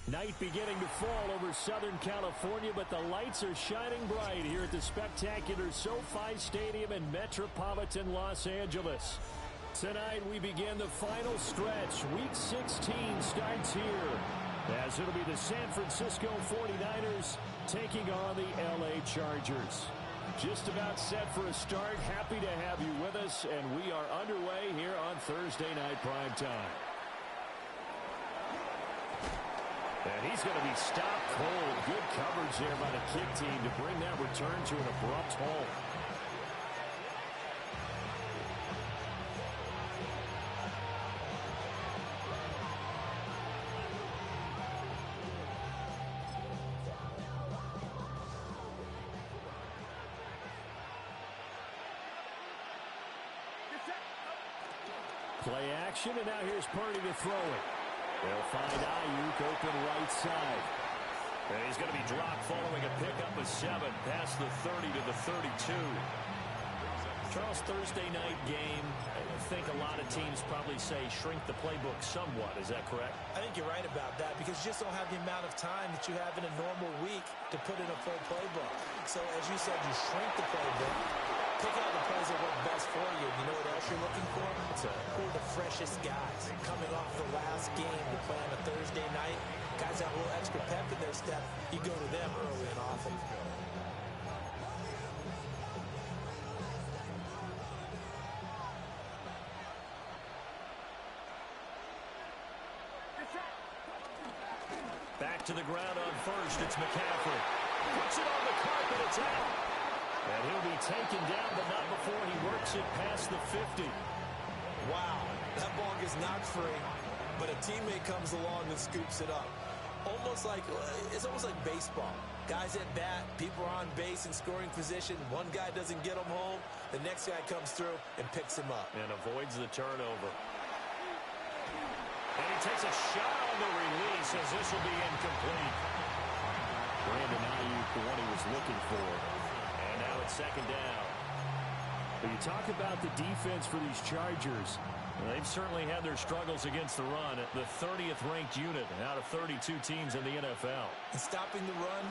Night beginning to fall over Southern California, but the lights are shining bright here at the spectacular SoFi Stadium in metropolitan Los Angeles. Tonight we begin the final stretch. Week 16 starts here, as it'll be the San Francisco 49ers taking on the LA Chargers. Just about set for a start. Happy to have you with us, and we are underway here on Thursday Night Primetime. And he's going to be stopped cold. Good coverage there by the kick team to bring that return to an abrupt halt. Play action, and now here's Purdy to throw it. They'll find Ayuk open right side. And he's going to be dropped following a pickup of 7 past the 30 to the 32. Charles, Thursday night game, I think a lot of teams probably say shrink the playbook somewhat. Is that correct? I think you're right about that because you just don't have the amount of time that you have in a normal week to put in a full playbook. So as you said, you shrink the playbook. Pick out the plays that work best for you. You know what else you're looking for? Who are the freshest guys coming off the last game to play on a Thursday night? Guys have a little extra pep in their step. You go to them early and often. Back to the ground on first. It's McCaffrey. Puts it on the carpet. It's out. And he'll be taken down, but not before he works it past the 50. Wow, that ball gets knocked free, but a teammate comes along and scoops it up. It's almost like baseball. Guys at bat, people are on base in scoring position. One guy doesn't get him home. The next guy comes through and picks him up. And avoids the turnover. And he takes a shot on the release as this will be incomplete. Brandon Ayuk, the one he was looking for. And now it's second down. But you talk about the defense for these Chargers. They've certainly had their struggles against the run. The 30th ranked unit out of 32 teams in the NFL. And stopping the run,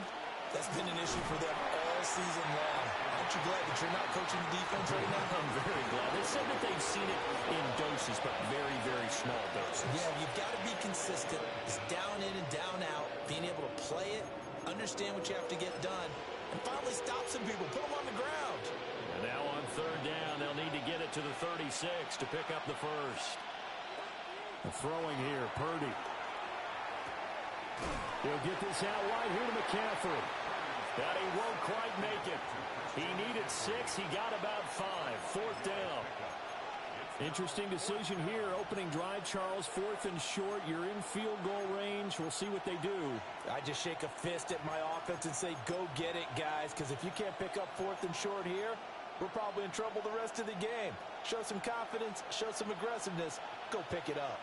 that's been an issue for them all season long. Aren't you glad that you're not coaching the defense right now? I'm very glad. They said that they've seen it in doses, but very, very small doses. Yeah, you've got to be consistent. It's down in and down out. Being able to play it, understand what you have to get done, and finally stop some people. Put them on the ground. And now on third down, they'll need to get it to the 36 to pick up the first. The throwing here, Purdy. He'll get this out wide here to McCaffrey. But he won't quite make it. He needed 6. He got about 5. Fourth down. Interesting decision here. Opening drive, Charles. 4th and short. You're in field goal range. We'll see what they do. I just shake a fist at my offense and say, go get it, guys. Because if you can't pick up 4th and short here, we're probably in trouble the rest of the game. Show some confidence. Show some aggressiveness. Go pick it up.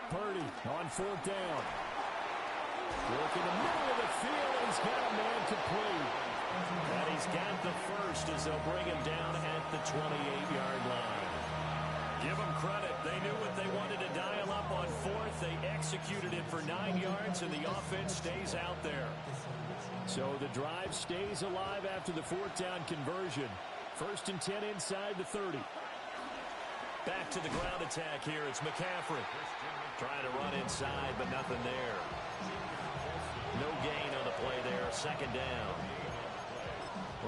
Purdy on 4th down. Work in the middle of the field, and he's got a man complete. And he's got the first as they'll bring him down at the 28-yard line. Give them credit. They knew what they wanted to dial up on 4th. They executed it for 9 yards, and the offense stays out there. So the drive stays alive after the 4th down conversion. 1st and 10 inside the 30. Back to the ground attack here. It's McCaffrey. Trying to run inside, but nothing there. No gain on the play there. 2nd down.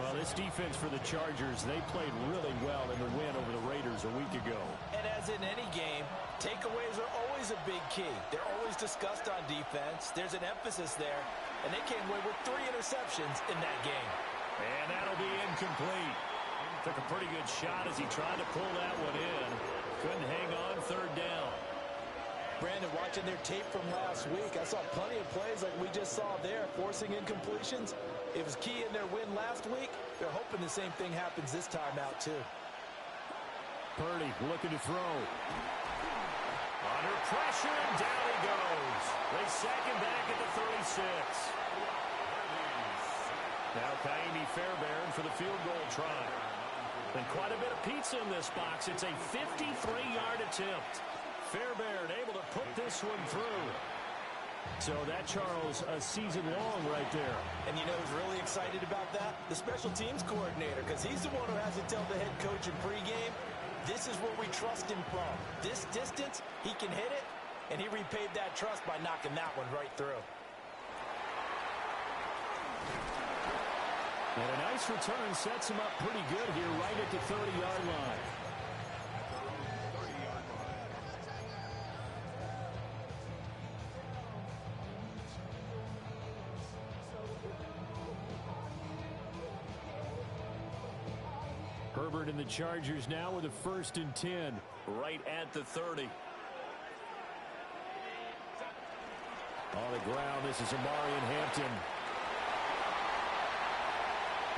Well, this defense for the Chargers, they played really well in the win over the Raiders a week ago. And as in any game, takeaways are always a big key. They're always discussed on defense. There's an emphasis there, and they came away with 3 interceptions in that game. And that'll be incomplete. Took a pretty good shot as he tried to pull that one in. Couldn't hang on. 3rd down. Brandon, watching their tape from last week, I saw plenty of plays like we just saw there, forcing incompletions. It was key in their win last week. They're hoping the same thing happens this time out, too. Purdy looking to throw. Under pressure, and down he goes. They sack him back at the 36. Now Kaimi Fairbairn for the field goal try. And quite a bit of pizza in this box. It's a 53-yard attempt. Fairbairn able to put this one through. So that, Charles, a season long right there. And you know who's really excited about that? The special teams coordinator, because he's the one who has to tell the head coach in pregame, this is where we trust him from. This distance, he can hit it, and he repaid that trust by knocking that one right through. And a nice return sets him up pretty good here right at the 30-yard line. Herbert and the Chargers now with a 1st and 10 right at the 30. On the ground, this is Amari and Hampton.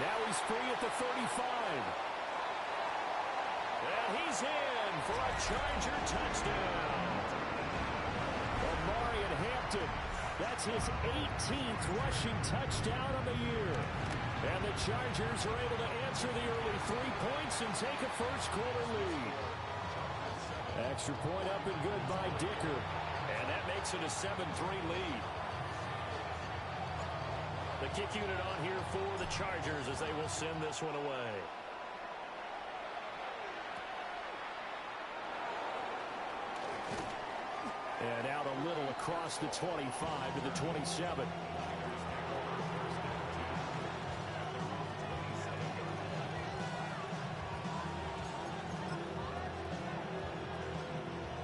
Now he's free at the 35. And he's in for a Charger touchdown. Amari and Hampton, that's his 18th rushing touchdown of the year. And the Chargers are able to answer the early 3 points and take a first-quarter lead. Extra point up and good by Dicker. And that makes it a 7-3 lead. The kick unit on here for the Chargers as they will send this one away. And out a little across the 25 to the 27.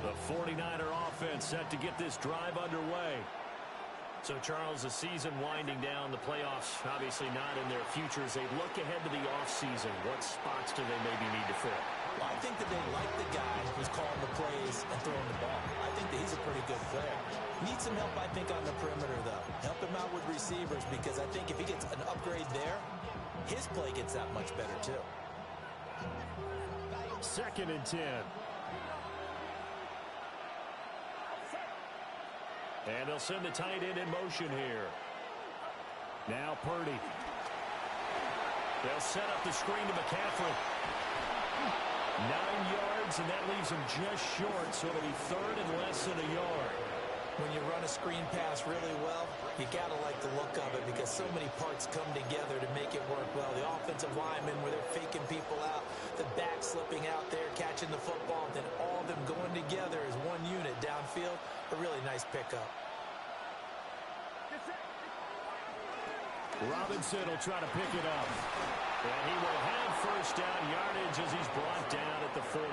The 49er offense set to get this drive underway. So, Charles, the season winding down, the playoffs obviously not in their future. As they look ahead to the offseason, what spots do they maybe need to fill? Well, I think that they like the guy who's calling the plays and throwing the ball. I think that he's a pretty good player. Needs some help, I think, on the perimeter, though. Help him out with receivers, because I think if he gets an upgrade there, his play gets that much better, too. 2nd and 10. And they'll send the tight end in motion here. Now Purdy. They'll set up the screen to McCaffrey. 9 yards, and that leaves him just short, so it'll be 3rd and less than a yard. When you run a screen pass really well, you got to like the look of it, because so many parts come together to make it work well. The offensive linemen, where they're faking people out, the back slipping out there, catching the football, then all of them going together as one unit downfield. A really nice pickup. Robinson will try to pick it up. And he will have first down yardage as he's brought down at the 41.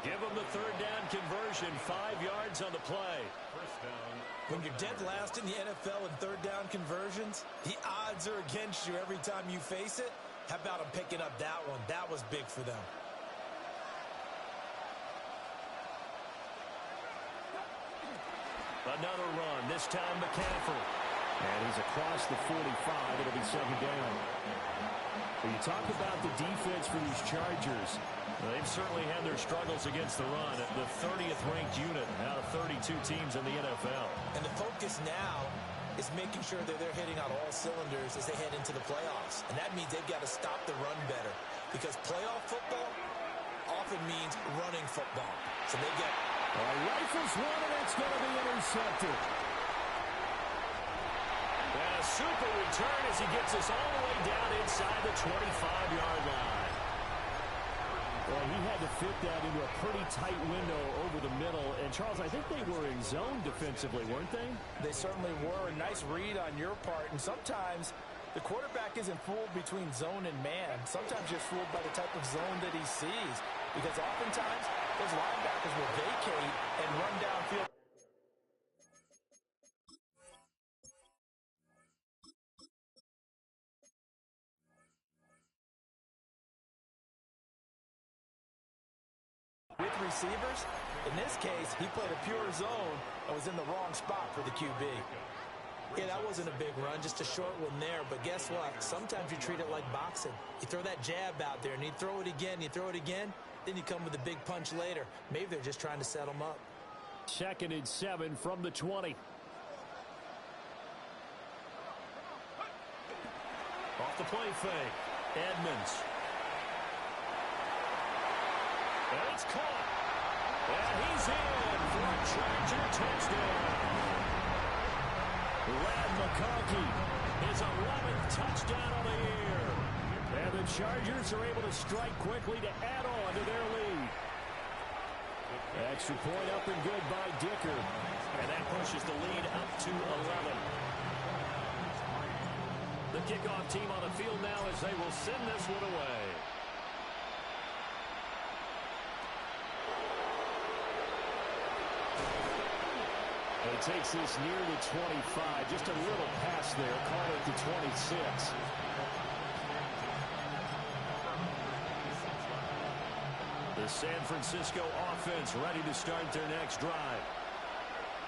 Give him the 3rd down conversion, 5 yards on the play. When you're dead last in the NFL in 3rd down conversions, the odds are against you every time you face it. How about him picking up that one? That was big for them. Another run, this time McCaffrey. And he's across the 45. It'll be 2nd down. When you talk about the defense for these Chargers, they've certainly had their struggles against the run. The 30th ranked unit out of 32 teams in the NFL. And the focus now is making sure that they're hitting on all cylinders as they head into the playoffs. And that means they've got to stop the run better, because playoff football often means running football. So they get... Rifles one, and it's going to be intercepted. And a super return as he gets us all the way down inside the 25-yard line. Well, he had to fit that into a pretty tight window over the middle. And, Charles, I think they were in zone defensively, weren't they? They certainly were. A nice read on your part. And sometimes the quarterback isn't fooled between zone and man. Sometimes you're fooled by the type of zone that he sees, because oftentimes those linebackers will vacate and run downfield. With receivers, in this case, he played a pure zone and was in the wrong spot for the QB. Yeah, that wasn't a big run, just a short one there. But guess what? Sometimes you treat it like boxing. You throw that jab out there, and you throw it again, then you come with a big punch later. Maybe they're just trying to set them up. 2nd and 7 from the 20. off the play fake. Edmonds. And it's caught. And he's in for a Charger touchdown. Rad McConkey, his 11th touchdown of the year. And the Chargers are able to strike quickly to add on to their lead. Extra point up and good by Dicker. And that pushes the lead up to 11. The kickoff team on the field now as they will send this one away. He takes this near the 25. Just a little pass there. Call it the 26. The San Francisco offense ready to start their next drive.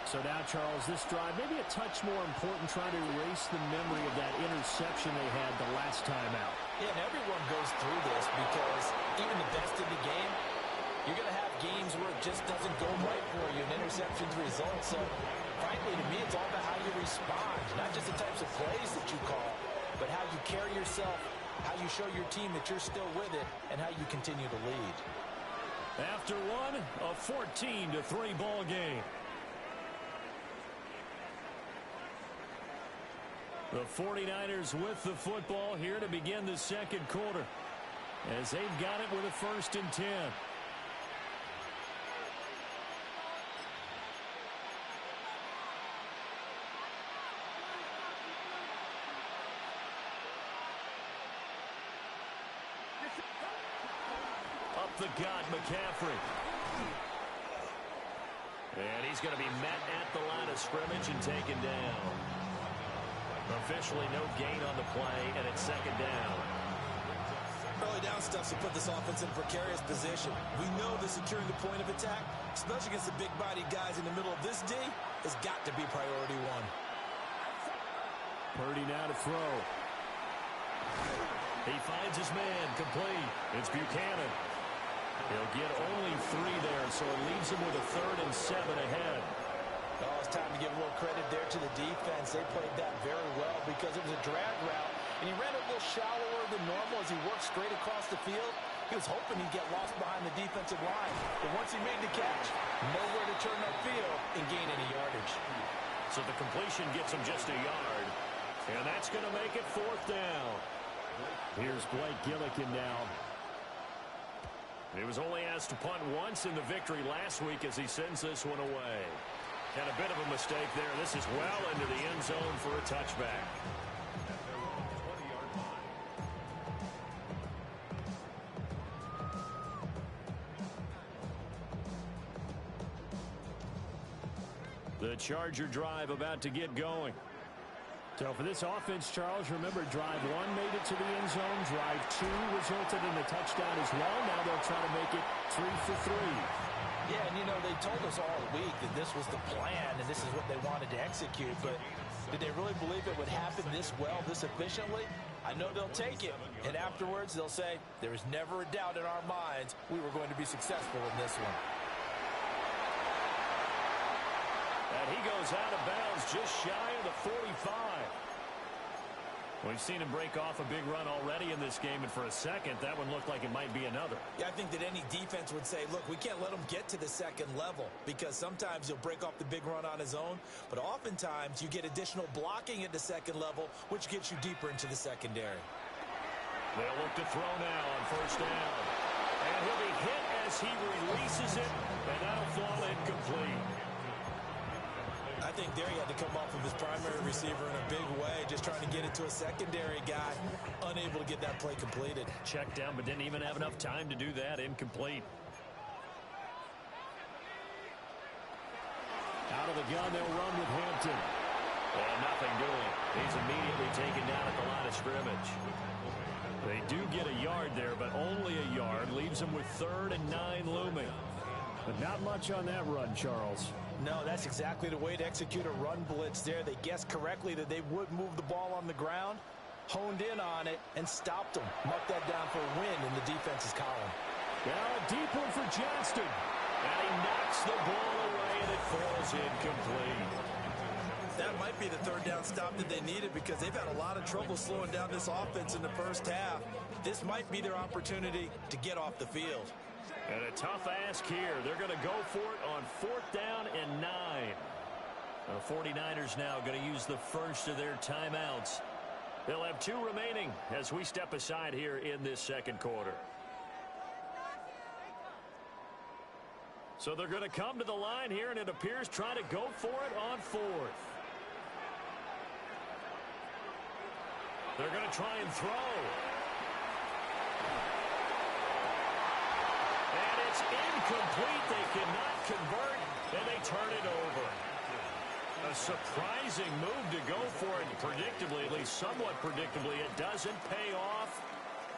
So now, Charles, this drive maybe a touch more important, trying to erase the memory of that interception they had the last time out. Yeah, and everyone goes through this because even the best in the game, you're going to have games where it just doesn't go right for you, and interceptions result. So, frankly, to me, it's all about how you respond, not just the types of plays that you call, but how you carry yourself, how you show your team that you're still with it, and how you continue to lead. After one, a 14-3 ball game. The 49ers with the football here to begin the second quarter, as they've got it with a 1st and 10. Up the gut, McCaffrey. And he's going to be met at the line of scrimmage and taken down. Officially no gain on the play, and it's 2nd down. Early down stuff to put this offense in a precarious position. We know that securing the point of attack, especially against the big-bodied guys in the middle of this D, has got to be priority one. Purdy now to throw. He finds his man, complete. It's Buchanan. He'll get only 3 there, so it leaves him with a 3rd and 7 ahead. Oh, it's time to give a little credit there to the defense. They played that very well because it was a drag route, and he ran a little shallower than normal as he worked straight across the field. He was hoping he'd get lost behind the defensive line, but once he made the catch, nowhere to turn upfield and gain any yardage. So the completion gets him just a yard, and that's going to make it 4th down. Here's Blake Gillikin now. He was only asked to punt once in the victory last week as he sends this one away. And a bit of a mistake there. This is well into the end zone for a touchback. The Charger drive about to get going. So for this offense, Charles, remember, drive 1 made it to the end zone. Drive 2 resulted in a touchdown as well. Now they'll try to make it 3 for 3. Yeah, and, you know, they told us all week that this was the plan and this is what they wanted to execute. But did they really believe it would happen this well, this efficiently? I know they'll take it. And afterwards, they'll say, there was never a doubt in our minds we were going to be successful in this one. And he goes out of bounds just shy of the 45. We've seen him break off a big run already in this game, and for a second, that one looked like it might be another. Yeah, I think that any defense would say, look, we can't let him get to the second level because sometimes he'll break off the big run on his own, but oftentimes you get additional blocking at the second level, which gets you deeper into the secondary. They'll look to throw now on 1st down. And he'll be hit as he releases it, and that'll fall incomplete. I think there he had to come off of his primary receiver in a big way, just trying to get it to a secondary guy, unable to get that play completed. Checked down, but didn't even have enough time to do that. Incomplete. Out of the gun, they'll run with Hampton. And nothing doing. He's immediately taken down at the line of scrimmage. They do get a yard there, but only a yard. Leaves them with 3rd and 9 looming. But not much on that run, Charles. No, that's exactly the way to execute a run blitz there. They guessed correctly that they would move the ball on the ground, honed in on it, and stopped them. Marked that down for a win in the defense's column. Now a deep one for Johnston. And he knocks the ball away, and it falls incomplete. That might be the third down stop that they needed because they've had a lot of trouble slowing down this offense in the first half. This might be their opportunity to get off the field. And a tough ask here. They're going to go for it on 4th down and 9. The 49ers now going to use the first of their timeouts. They'll have 2 remaining as we step aside here in this second quarter. So they're going to come to the line here, and it appears trying to go for it on 4th. They're going to try and throw. And it's incomplete. They cannot convert, and they turn it over. A surprising move to go for it. Predictably, at least somewhat predictably, it doesn't pay off.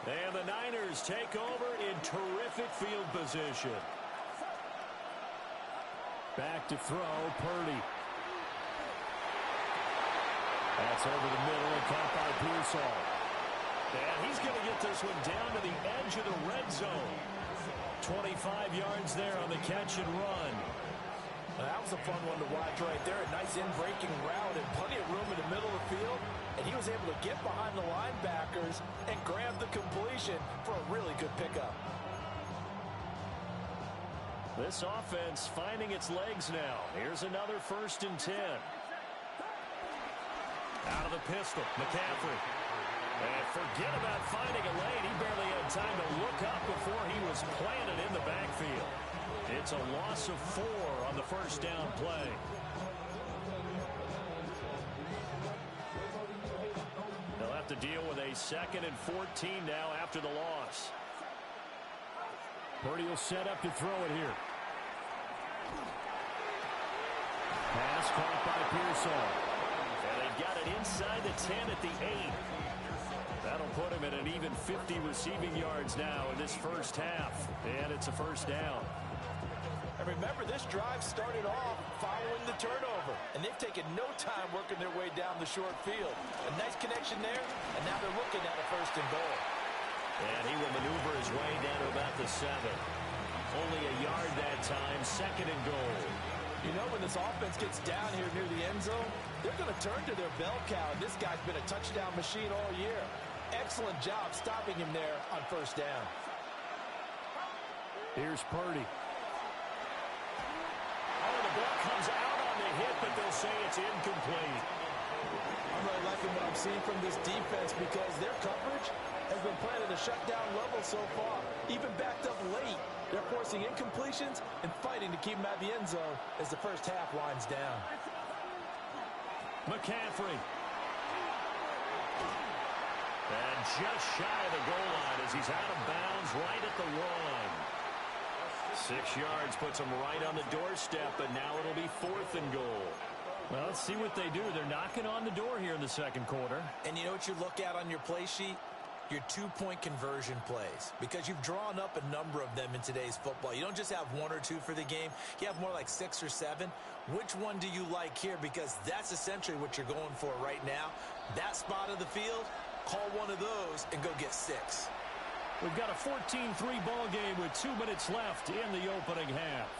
And the Niners take over in terrific field position. Back to throw, Purdy. That's over the middle and caught by Pearsall. And he's going to get this one down to the edge of the red zone. 25 yards there on the catch and run. That was a fun one to watch right there. A nice in-breaking route and plenty of room in the middle of the field. And he was able to get behind the linebackers and grab the completion for a really good pickup. This offense finding its legs now. Here's another 1st and 10. Out of the pistol, McCaffrey. And forget about finding a lane. He barely had time to look up before he was planted in the backfield. It's a loss of 4 on the 1st down play. They'll have to deal with a 2nd and 14 now after the loss. Purdy will set up to throw it here. Pass caught by Pearsall. And they've got it inside the 10 at the 8. That'll put him at an even 50 receiving yards now in this first half. And it's a 1st down. And remember, this drive started off following the turnover. And they've taken no time working their way down the short field. A nice connection there, and now they're looking at a 1st and goal. And he will maneuver his way down to about the 7. Only a yard that time, 2nd and goal. You know, when this offense gets down here near the end zone, they're going to turn to their bell cow. And this guy's been a touchdown machine all year. Excellent job stopping him there on 1st down. Here's Purdy. Oh, the ball comes out on the hit, but they'll say it's incomplete. I'm really liking what I'm seeing from this defense because their coverage has been playing at a shutdown level so far. Even backed up late, they're forcing incompletions and fighting to keep them out of the end zone as the first half winds down. McCaffrey. And just shy of the goal line as he's out of bounds right at the 1. 6 yards puts him right on the doorstep, and now it'll be 4th and goal. Well, let's see what they do. They're knocking on the door here in the second quarter. And you know what you look at on your play sheet? Your 2-point conversion plays, because you've drawn up a number of them in today's football. You don't just have 1 or 2 for the game. You have more like 6 or 7. Which one do you like here? Because that's essentially what you're going for right now. That spot of the field, call one of those and go get 6. We've got a 14-3 ball game with 2 minutes left in the opening half.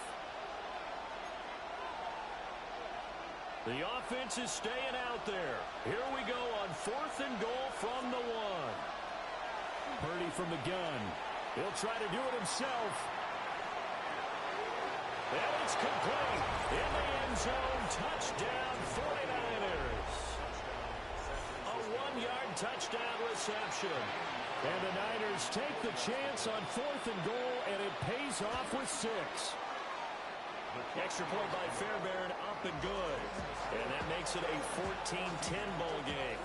The offense is staying out there. Here we go on 4th and goal from the 1. Purdy from the gun. He'll try to do it himself. And it's complete. In the end zone, touchdown 49ers. A 1-yard touchdown reception. And the Niners take the chance on 4th and goal, and it pays off with 6. Extra point by Fairbairn, up and good. And that makes it a 14-10 ball game.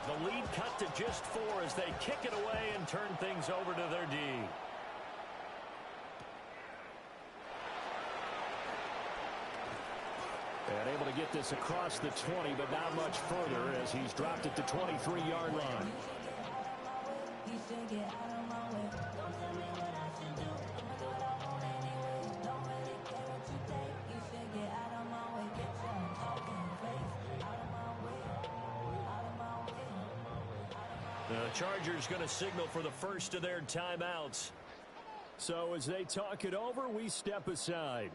The lead cut to just 4 as they kick it away and turn things over to their D. And able to get this across the 20, but not much further as he's dropped it to 23-yard line. The Chargers going to signal for the first of their timeouts. So as they talk it over, we step aside.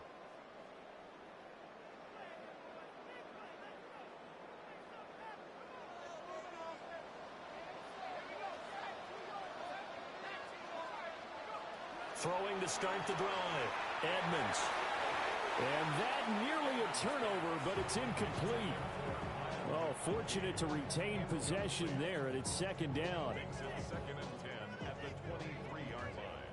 to start the drive. Edmonds. And that nearly a turnover, but it's incomplete. Oh, fortunate to retain possession there, and it's second down. Second and 10 at the 23-yard line.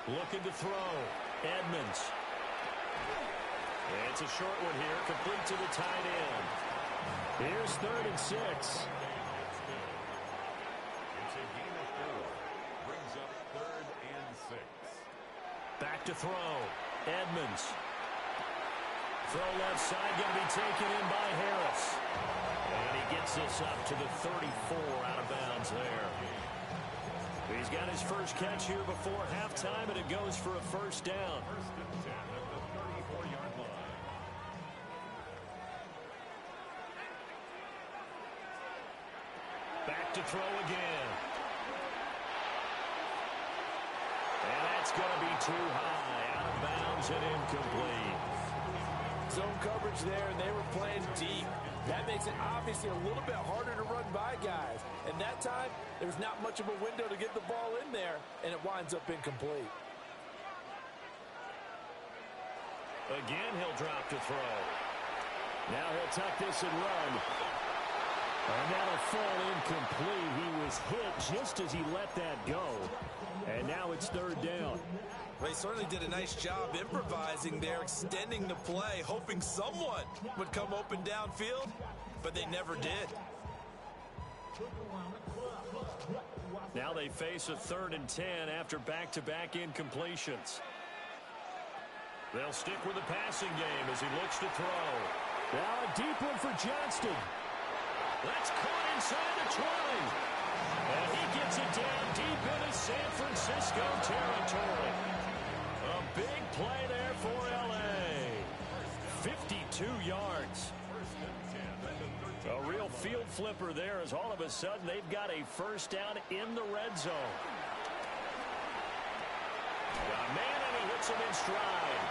Looking to throw. Edmonds. It's a short one here, complete to the tight end. Here's 3rd and 6. It's a gain of 4. Brings up 3rd and 6. Back to throw. Edmonds. Throw left side, going to be taken in by Harris. And he gets this up to the 34, out of bounds there. He's got his first catch here before halftime, and it goes for a first down. First and 10 at the 34-yard line. Back to throw again. And that's going to be too high, out of bounds and incomplete. Zone coverage there, and they were playing deep. That makes it obviously a little bit harder to run by guys. And that time, there's not much of a window to get the ball in there, and it winds up incomplete. Again, he'll drop to throw. Now he'll tuck this and run. And that'll fall incomplete. He was hit just as he let that go. And now it's 3rd down. Well, he certainly did a nice job improvising there, extending the play, hoping someone would come open downfield, but they never did. Now they face a 3rd and 10 after back-to-back incompletions. They'll stick with the passing game as he looks to throw. Now a deep one for Johnston. That's caught inside the 20. And he gets it down deep into San Francisco territory. A big play there for L.A. 52 yards. A real field flipper there as all of a sudden they've got a first down in the red zone. Got a man and he hits him in stride.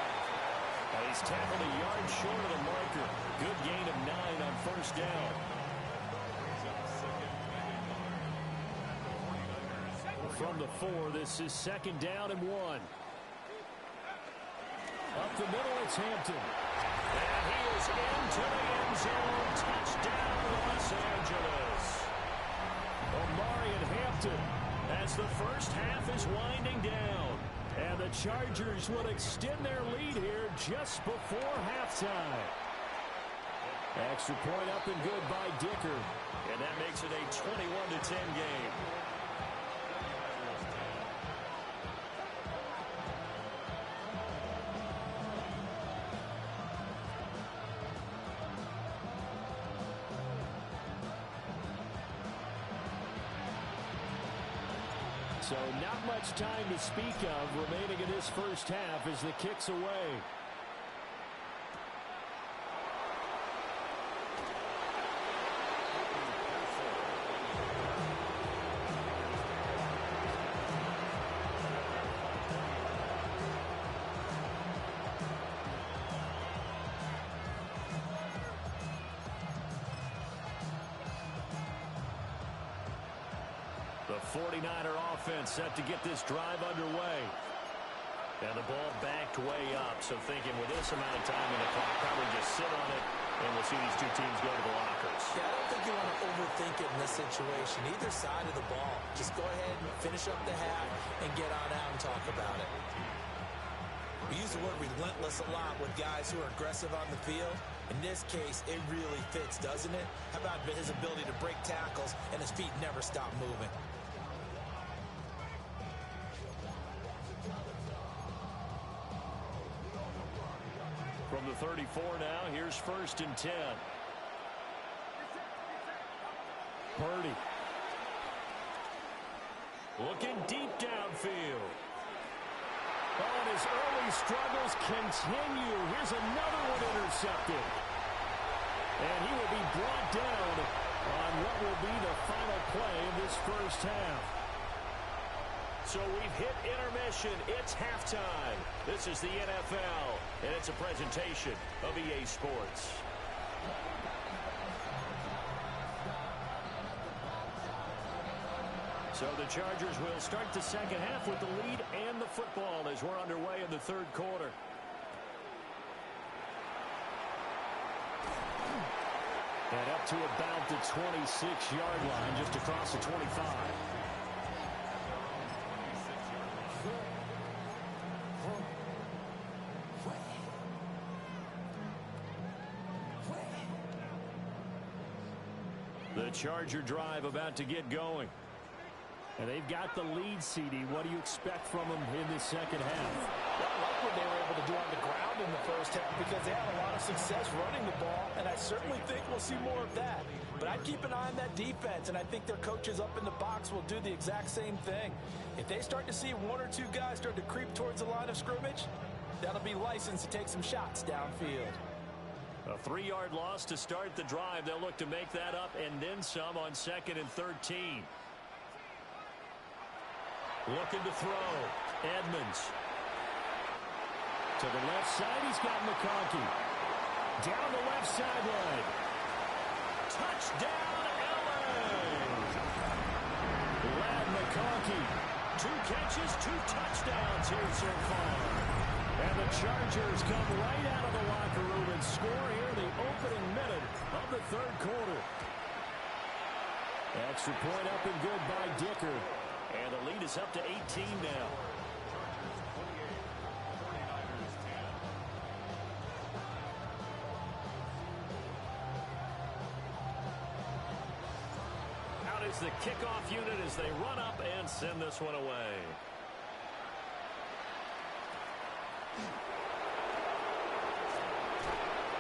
And he's tackled a yard short of the marker. Good gain of 9 on first down. From the 4, this is 2nd down and 1. Up the middle, it's Hampton. And he is into the end zone. Touchdown, Los Angeles. Omarion Hampton, as the first half is winding down. And the Chargers will extend their lead here just before halftime. Extra point up and good by Dicker. And that makes it a 21-10 game. So not much time to speak of remaining in this first half as the kick's away. The 49er offense set to get this drive underway. And the ball backed way up. So thinking with this amount of time in the clock, probably just sit on it, and we'll see these two teams go to the lockers. Yeah, I don't think you want to overthink it in this situation. Either side of the ball. Just go ahead and finish up the half and get on out and talk about it. We use the word relentless a lot with guys who are aggressive on the field. In this case, it really fits, doesn't it? How about his ability to break tackles and his feet never stop moving? From the 34 now, here's 1st and 10. Purdy. Looking deep downfield. Oh, and his early struggles continue. Here's another one intercepted. And he will be brought down on what will be the final play of this first half. So we've hit intermission. It's halftime. This is the NFL, and it's a presentation of EA Sports. So the Chargers will start the second half with the lead and the football as we're underway in the third quarter. And up to about the 26-yard line, just across the 25. The Charger drive about to get going. And they've got the lead, CD. What do you expect from them in the second half? Well, I like what they were able to do on the ground in the first half because they had a lot of success running the ball, and I certainly think we'll see more of that. But I'd keep an eye on that defense, and I think their coaches up in the box will do the exact same thing. If they start to see one or two guys start to creep towards the line of scrimmage, that'll be licensed to take some shots downfield. A 3-yard loss to start the drive. They'll look to make that up and then some on 2nd and 13. Looking to throw. Edmonds. To the left side, he's got McConkey. Down the left sideline. Touchdown, LA! Lad McConkey. 2 catches, 2 touchdowns here so far. And the Chargers come right out of the locker room and score here in the opening minute of the third quarter. Extra point up and good by Dicker. And the lead is up to 18 now. Out is the kickoff unit as they run up and send this one away.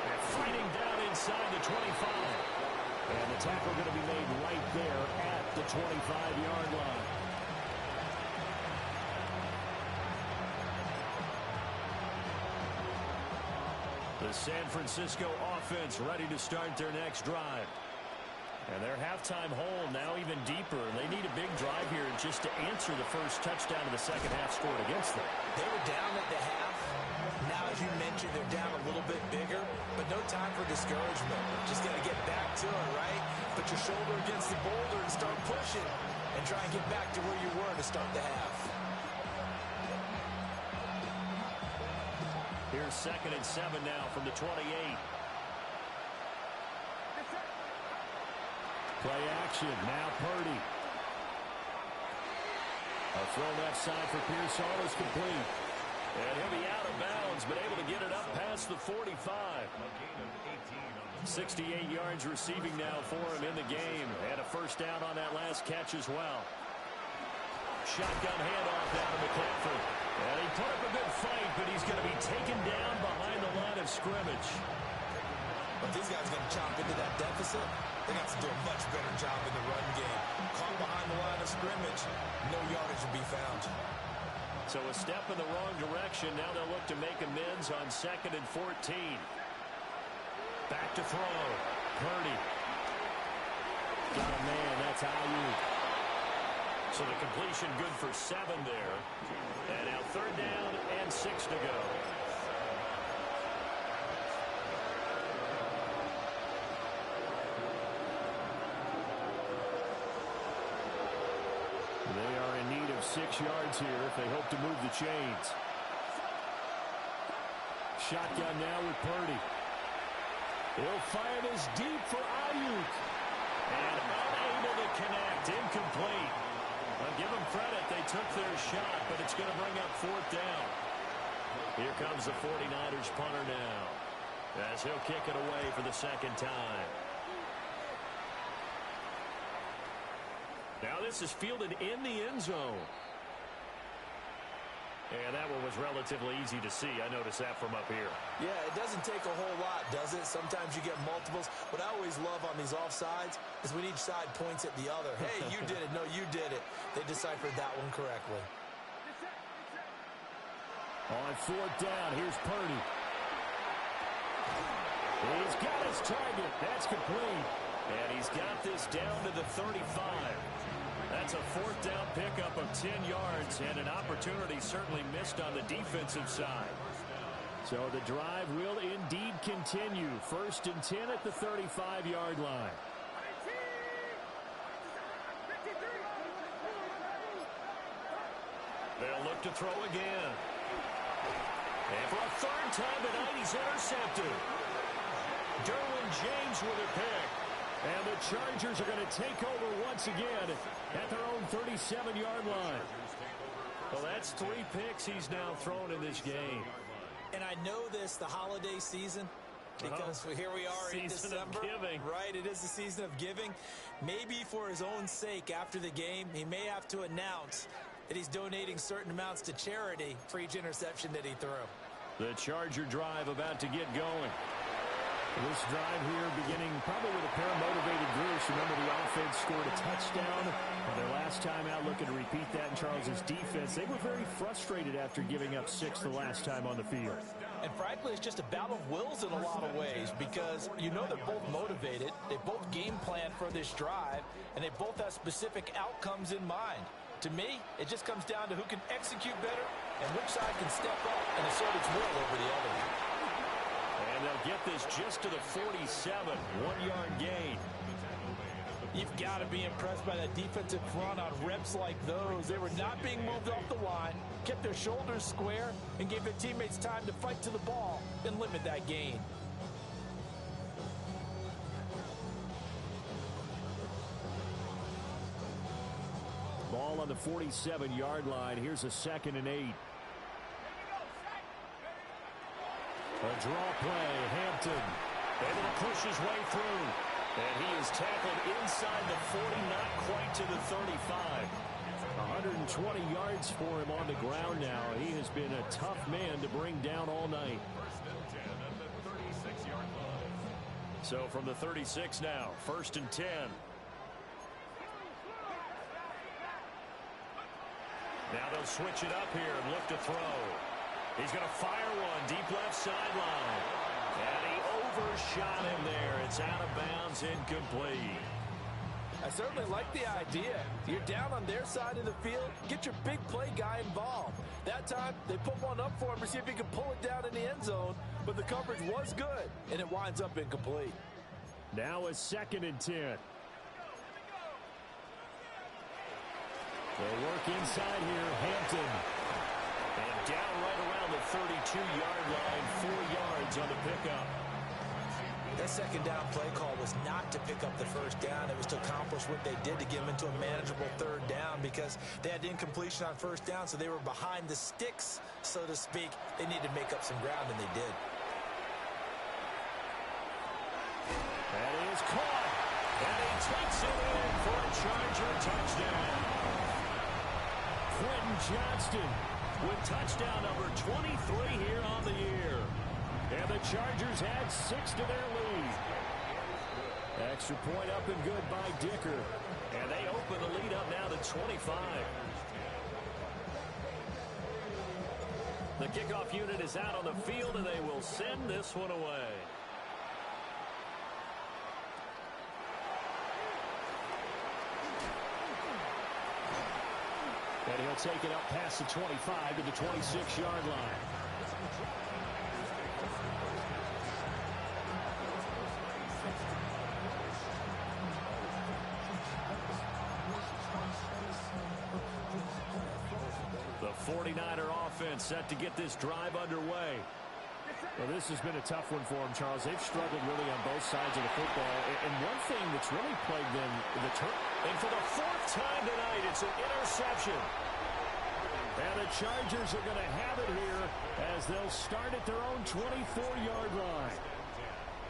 And fighting down inside the 25. And the tackle going to be made right there at the 25-yard line. The San Francisco offense ready to start their next drive. And their halftime hole now even deeper. They need a big drive here just to answer the first touchdown of the second half scored against them. They were down at the half. Now, as you mentioned, they're down a little bit bigger, but no time for discouragement. Just got to get back to it, right? Put your shoulder against the boulder and start pushing and try and get back to where you were to start the half. Here's 2nd and 7 now from the 28. Play action. Now Purdy. A throw left side for Pearsall is complete. And he'll be out of bounds, but able to get it up past the 45. 68 yards receiving now for him in the game. And a first down on that last catch as well. Shotgun handoff down to McCaffrey. And he put up a good fight, but he's going to be taken down behind the line of scrimmage. But these guys are going to chomp into that deficit. They got to do a much better job in the run game. Caught behind the line of scrimmage, no yardage will be found. So a step in the wrong direction. Now they'll look to make amends on 2nd and 14. Back to throw. Purdy. Got a man. That's Ayuk. So the completion good for 7 there. And now 3rd down and 6 to go. They are in need of 6 yards here if they hope to move the chains. Shotgun now with Purdy. He'll fire this deep for Ayuk. And unable to connect. Incomplete. I'll give them credit. They took their shot, but it's going to bring up 4th down. Here comes the 49ers punter now, as he'll kick it away for the 2nd time. Now this is fielded in the end zone. And that one was relatively easy to see. I noticed that from up here. Yeah, it doesn't take a whole lot, does it? Sometimes you get multiples. What I always love on these offsides is when each side points at the other. Hey, you did it. No, you did it. They deciphered that one correctly. On 4th down, here's Purdy. He's got his target. That's complete. And he's got this down to the 35. That's a 4th down pickup of 10 yards and an opportunity certainly missed on the defensive side. So the drive will indeed continue. 1st and 10 at the 35-yard line. back to throw again. And for a third time tonight, he's intercepted. Derwin James with a pick. And the Chargers are going to take over once again at their own 37-yard line. Well, that's 3 picks he's now thrown in this game. And I know this, the holiday season, because here we are in December. Season of giving. Right, it is the season of giving. Maybe for his own sake after the game, he may have to announce that he's donating certain amounts to charity for each interception that he threw. The Charger drive about to get going. This drive here beginning probably with a pair of motivated groups. Remember, the offense scored a touchdown. Their last time out, looking to repeat that in Charles's defense. They were very frustrated after giving up 6 the last time on the field. And frankly, it's just a battle of wills in a lot of ways, because you know they're both motivated. They both game plan for this drive, and they both have specific outcomes in mind. To me, it just comes down to who can execute better and which side can step up and assert its will over the other. And they'll get this just to the 47, 1-yard gain. You've got to be impressed by that defensive front on reps like those. They were not being moved off the line, kept their shoulders square, and gave their teammates time to fight to the ball and limit that gain. Ball on the 47-yard line. Here's a 2nd and 8. A draw play. Hampton able to push his way through. And he is tackled inside the 40, not quite to the 35. 120 yards for him on the ground now. He has been a tough man to bring down all night. So from the 36 now, 1st and 10. Now they'll switch it up here and look to throw. He's going to fire one deep left sideline. And he overshot him there. It's out of bounds, incomplete. I certainly like the idea. You're down on their side of the field. Get your big play guy involved. That time, they put one up for him to see if he can pull it down in the end zone. But the coverage was good, and it winds up incomplete. Now a 2nd and 10. They'll work inside here. Hampton. And down right around the 32-yard line. 4 yards on the pickup. That 2nd down play call was not to pick up the 1st down. It was to accomplish what they did to get them into a manageable 3rd down, because they had incompletion on 1st down, so they were behind the sticks, so to speak. They needed to make up some ground, and they did. That is caught. And he takes it in for a Charger touchdown. Quentin Johnston with touchdown number 23 here on the year. And the Chargers add 6 to their lead. Extra point up and good by Dicker. And they open the lead up now to 25. The kickoff unit is out on the field, and they will send this one away. And he'll take it up past the 25 to the 26-yard line. The 49er offense set to get this drive underway. Well, this has been a tough one for them, Charles. They've struggled really on both sides of the football. And one thing that's really plagued them, and for the 4th time tonight, it's an interception. And the Chargers are going to have it here as they'll start at their own 24-yard line.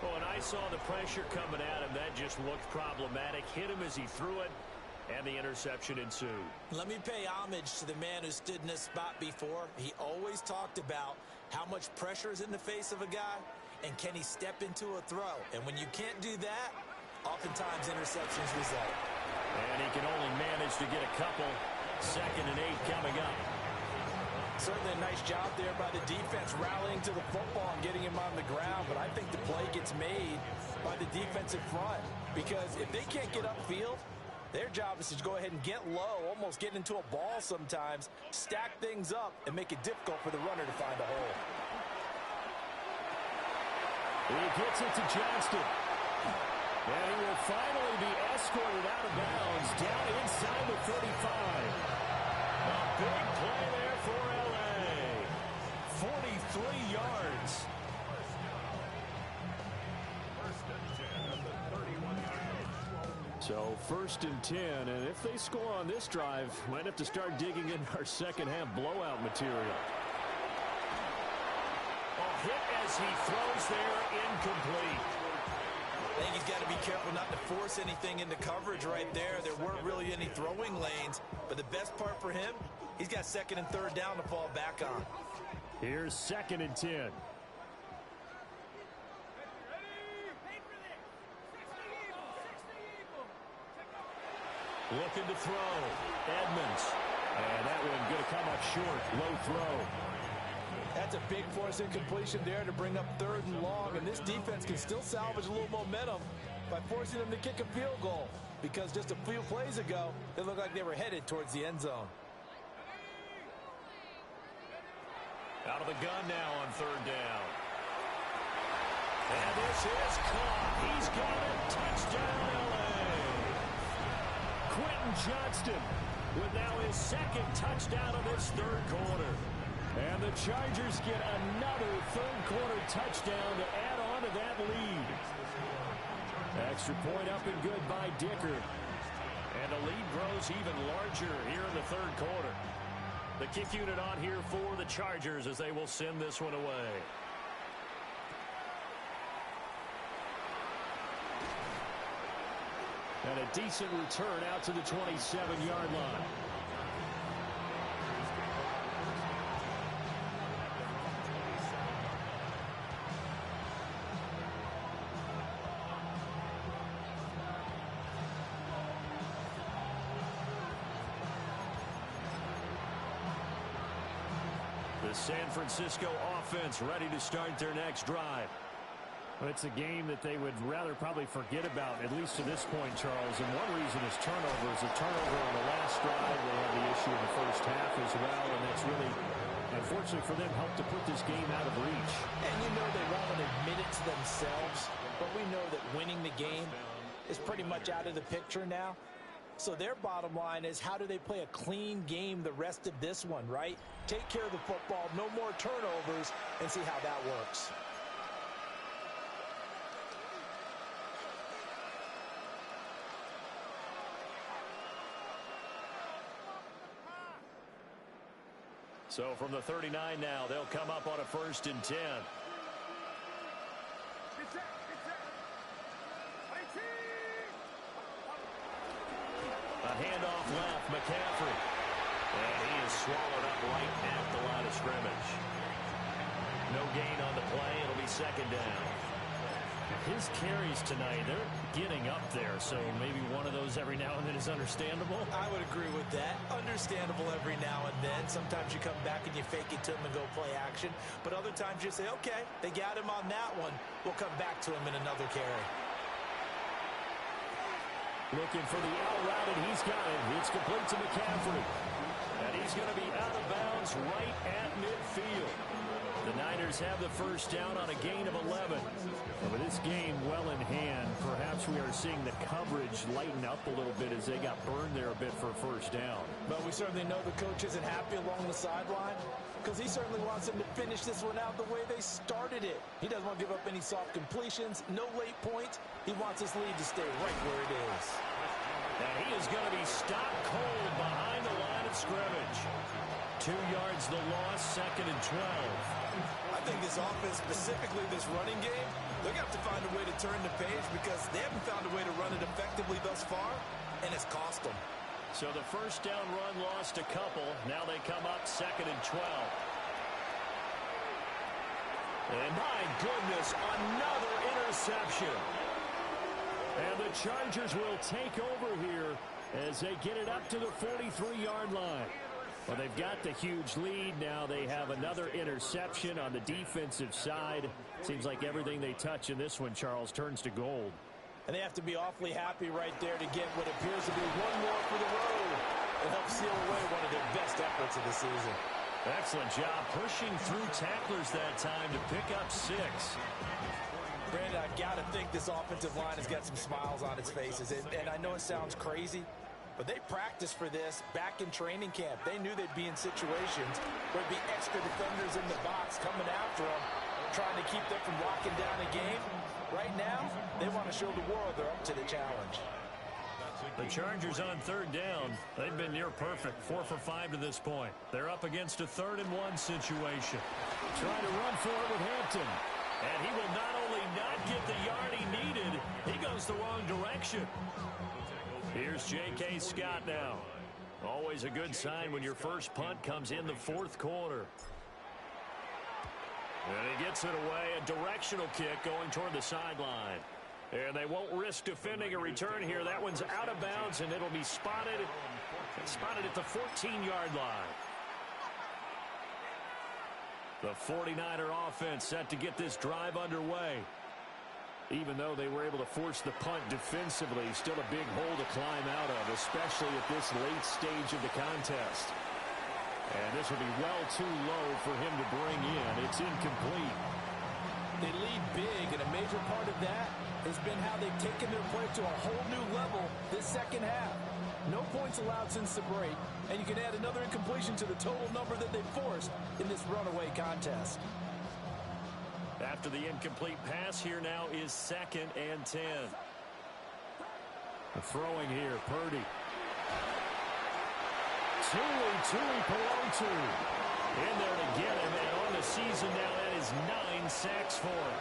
Oh, and I saw the pressure coming at him. That just looked problematic. Hit him as he threw it, and the interception ensued. Let me pay homage to the man who stood in this spot before. He always talked about how much pressure is in the face of a guy, and can he step into a throw. And when you can't do that, oftentimes interceptions result. And he can only manage to get a couple. 2nd and 8 coming up. Certainly a nice job there by the defense rallying to the football and getting him on the ground, but I think the play gets made by the defensive front, because if they can't get upfield, their job is to go ahead and get low, almost get into a ball sometimes, stack things up, and make it difficult for the runner to find a hole. He gets it to Johnston. And he will finally be escorted out of bounds down inside the 35. A big play there for So 1st and 10, and if they score on this drive, might have to start digging in our second half blowout material. A hit as he throws there, incomplete. I think he's got to be careful not to force anything into coverage right there. There weren't really any throwing lanes, but the best part for him, he's got 2nd and 3rd down to fall back on. Here's 2nd and 10. Looking to throw. Edmonds. And that one going to come up short. Low throw. That's a big force incompletion there to bring up 3rd and long. And this defense can still salvage a little momentum by forcing them to kick a field goal. Because just a few plays ago, they looked like they were headed towards the end zone. Out of the gun now on 3rd down. And this is caught. He's got it. Touchdown, LA. Quentin Johnston with now his 2nd touchdown of this 3rd quarter. And the Chargers get another 3rd quarter touchdown to add on to that lead. Extra point up and good by Dicker. And the lead grows even larger here in the 3rd quarter. The kick unit on here for the Chargers as they will send this one away. And a decent return out to the 27-yard line. The San Francisco offense ready to start their next drive. It's a game that they would rather probably forget about, at least to this point, Charles. And one reason is turnovers. A turnover on the last drive. They had the issue in the first half as well, and that's really, unfortunately for them, helped to put this game out of reach. And you know they won't admit it to themselves, but we know that winning the game is pretty much out of the picture now. So their bottom line is, how do they play a clean game the rest of this one, right? Take care of the football, no more turnovers, and see how that works. So from the 39 now, they'll come up on a 1st and 10. A handoff left, McCaffrey. And he is swallowed up right at the line of scrimmage. No gain on the play. It'll be 2nd down. His carries tonight, they're getting up there, so maybe one of those every now and then is understandable. I would agree with that. Understandable every now and then. Sometimes you come back and you fake it to him and go play action. But other times you say, okay, they got him on that one. We'll come back to him in another carry. Looking for the out route, and he's got it. It's complete to McCaffrey. And he's going to be out of bounds right at midfield. The Niners have the 1st down on a gain of 11. And with this game well in hand, perhaps we are seeing the coverage lighten up a little bit as they got burned there a bit for 1st down. But we certainly know the coach isn't happy along the sideline, because he certainly wants them to finish this one out the way they started it. He doesn't want to give up any soft completions, no late points. He wants his lead to stay right where it is. And he is going to be stopped cold behind the line of scrimmage. 2 yards the loss, 2nd and 12. I think this offense, specifically this running game, they're going to have to find a way to turn the page, because they haven't found a way to run it effectively thus far, and it's cost them. So the 1st down run lost a couple. Now they come up 2nd and 12. And my goodness, another interception. And the Chargers will take over here as they get it up to the 43-yard line. Well, they've got the huge lead. Now they have another interception on the defensive side. Seems like everything they touch in this one, Charles, turns to gold. And they have to be awfully happy right there to get what appears to be one more for the road. It helps seal away one of their best efforts of the season. Excellent job pushing through tacklers that time to pick up 6. Brandon, I've got to think this offensive line has got some smiles on its faces. And I know it sounds crazy, but they practiced for this back in training camp. They knew they'd be in situations where there'd be extra defenders in the box coming after them, trying to keep them from locking down a game. Right now, they want to show the world they're up to the challenge. The Chargers on third down. They've been near perfect, 4 for 5 to this point. They're up against a 3rd-and-1 situation. Trying to run for it with Hampton. And he will not only not get the yard he needed, he goes the wrong direction. Here's J.K. Scott now. Always a good sign when your first punt comes in the 4th quarter. And he gets it away, a directional kick going toward the sideline. And they won't risk defending a return here. That one's out of bounds, and it'll be spotted at the 14-yard line. The 49er offense set to get this drive underway. Even though they were able to force the punt defensively, still a big hole to climb out of, especially at this late stage of the contest. And this will be well too low for him to bring in. It's incomplete. They lead big, and a major part of that has been how they've taken their play to a whole new level this second half. No points allowed since the break, and you can add another incompletion to the total number that they forced in this runaway contest. After the incomplete pass, here now is 2nd and 10. The throwing here, Purdy. Tui Pelotu in there to get him, and on the season now, that is 9 sacks for him.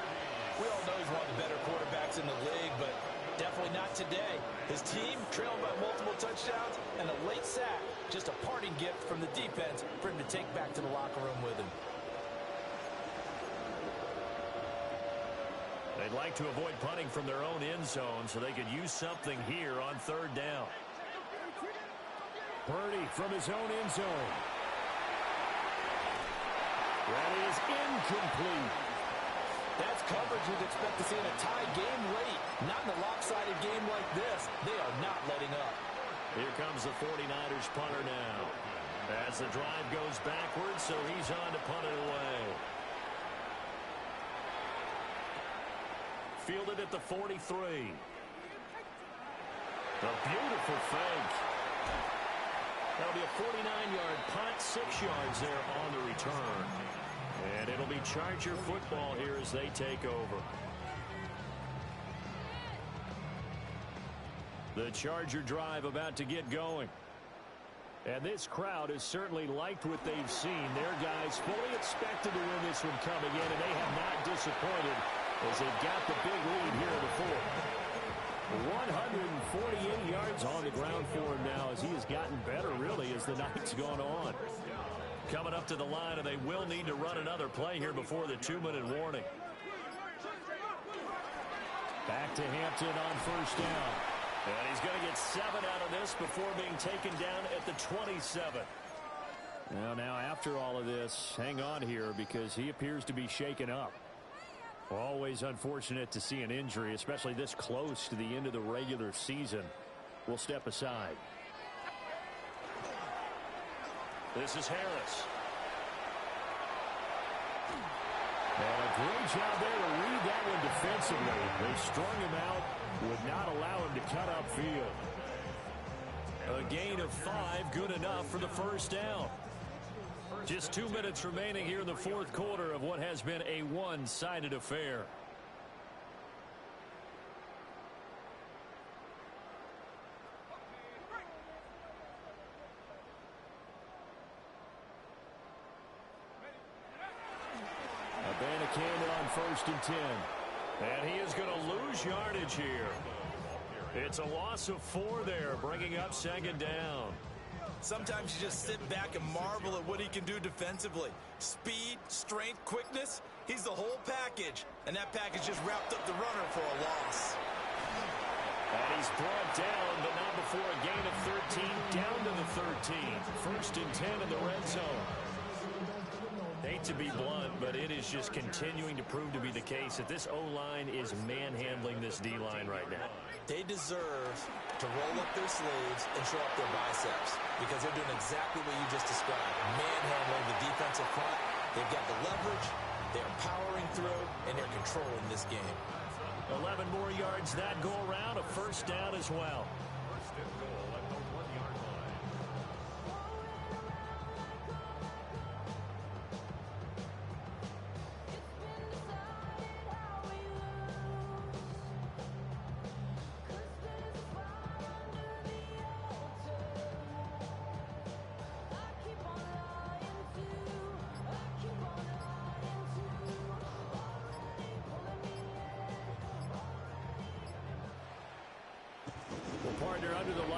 We all know he's one of the better quarterbacks in the league, but definitely not today. His team trailing by multiple touchdowns, and a late sack, just a parting gift from the defense for him to take back to the locker room with him. They'd like to avoid punting from their own end zone so they could use something here on 3rd down. Purdy from his own end zone. That is incomplete. That's coverage you'd expect to see in a tie game late. Not in a lopsided game like this. They are not letting up. Here comes the 49ers punter now. As the drive goes backwards, so he's on to punt it away. Fielded at the 43. A beautiful fake. That'll be a 49-yard punt, 6 yards there on the return. And it'll be Charger football here as they take over. The Charger drive about to get going. And this crowd has certainly liked what they've seen. Their guys fully expected to win this one coming in, and they have not disappointed as they've got the big lead here in the 4th. 148 yards on the ground for him now as he has gotten better, really, as the night's gone on. Coming up to the line, and they will need to run another play here before the 2-minute warning. Back to Hampton on 1st down. And he's going to get 7 out of this before being taken down at the 27. Now after all of this, hang on here because he appears to be shaken up. Always unfortunate to see an injury, especially this close to the end of the regular season. We'll step aside. This is Harris. And a great job there to read that one defensively. They strung him out, would not allow him to cut upfield. A gain of 5, good enough for the 1st down. Just 2 minutes remaining here in the 4th quarter of what has been a one-sided affair. Abanicated on 1st and 10. And he is going to lose yardage here. It's a loss of 4 there, bringing up 2nd down. Sometimes you just sit back and marvel at what he can do defensively. Speed, strength, quickness, he's the whole package. And that package just wrapped up the runner for a loss. And he's brought down, but not before a gain of 13, down to the 13. 1st and 10 in the red zone. Hate to be blunt, but it is just continuing to prove to be the case that this O-line is manhandling this D-line right now. They deserve to roll up their sleeves and show up their biceps because they're doing exactly what you just described, manhandling the defensive front. They've got the leverage, they're powering through, and they're controlling this game. 11 more yards that go around, a 1st down as well.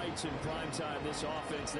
fights in prime time. This offense, they